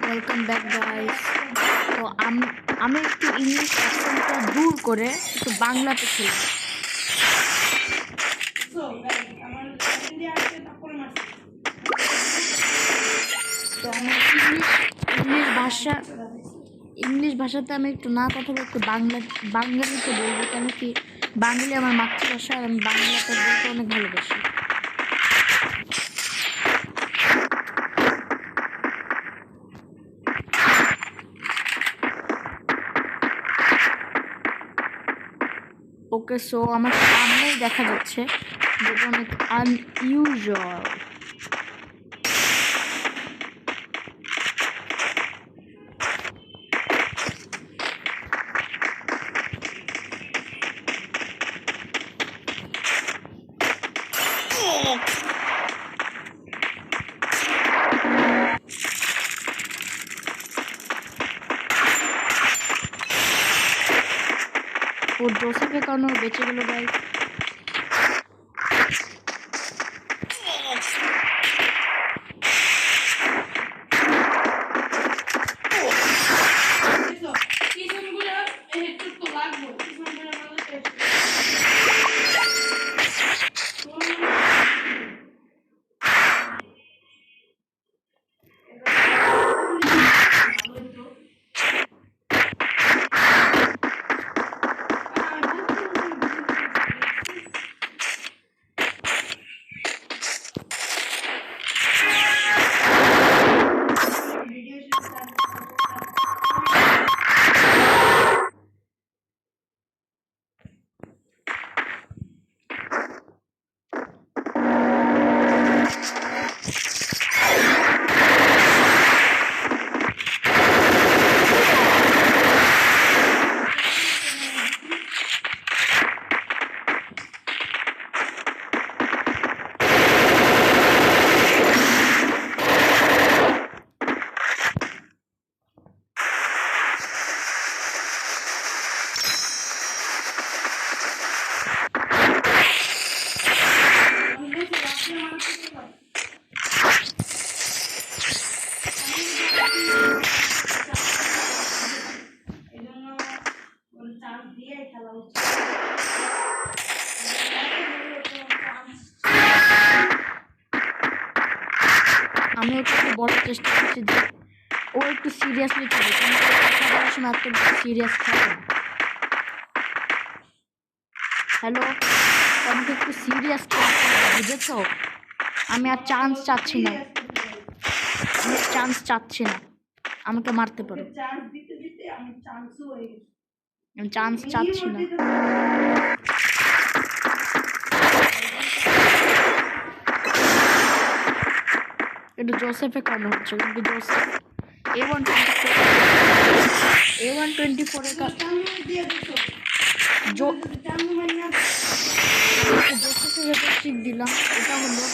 Welcome back guys. তো আমি একটু ইংলিশ অ্যাকসেন্টটা দূর করে একটু বাংলাতে খেলি। তো আমি ইংলিশ ভাষাতে আমি একটু না কথা বলে একটু বাঙালিতে বলবো, কেন কি বাঙালি আমার মাতৃভাষা আর আমি বাংলাতে বলতে অনেক ভালোবাসি। ওকে, সো আমার সামনেই দেখা যাচ্ছে যেটা অনেক আনইউজুয়াল। ও জোসেফের কারণে বেঁচে গেল গাইস। আমি একটু বলার চেষ্টা করছি যে ও একটু সিরিয়াসলি খেলে, কিন্তু কথা বলার সময় এত সিরিয়াস থাকে না। হ্যালো, আমাকে একটু সিরিয়াস বুঝেছ? আমি আর চান্স চাচ্ছি না, আমাকে মারতে পারো, আমি চান্স চাচ্ছি না। এটা জোসেফের কারণে হচ্ছে, কিন্তু জোসেফ A124 এর জোসেফের টিক দিলাম। এটা হলো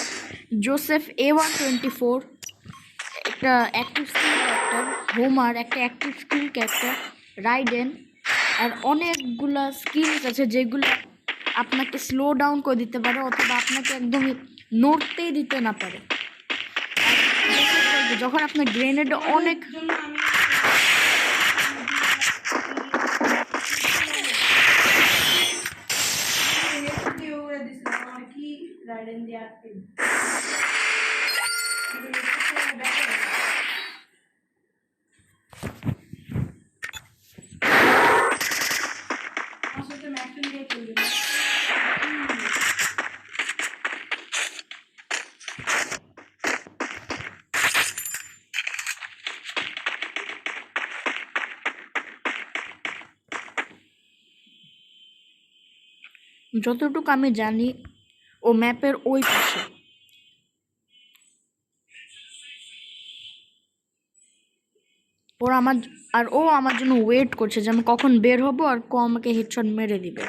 জোসেফ A124, একটা অ্যাক্টিভ স্কিল ক্যারেক্টার, হোমার একটা অ্যাক্টিভ স্কিল ক্যারেক্টার, রাইডেন আর অনেকগুলা স্কিলস আছে যেগুলো আপনাকে স্লো ডাউন করে দিতে পারে অথবা আপনাকে একদমই নড়তেই দিতে না পারে। যখন আপনার গ্রেনেড অনেক যতটুকু আমি জানি ও ম্যাপের ওই পাশে। ও আমার জন্য ওয়েট করছে যে আমি কখন বের হব আর আমাকে হেডশট মেরে দিবে।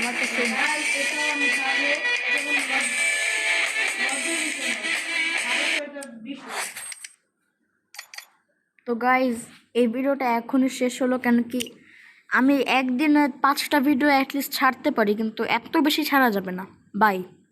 আমার কাছে তো গাইজ এই ভিডিওটা এখনই শেষ হলো, কেন কি আমি একদিনে 5টা ভিডিও অ্যাটলিস্ট ছাড়তে পারি, কিন্তু এত বেশি ছাড়া যাবে না। বাই।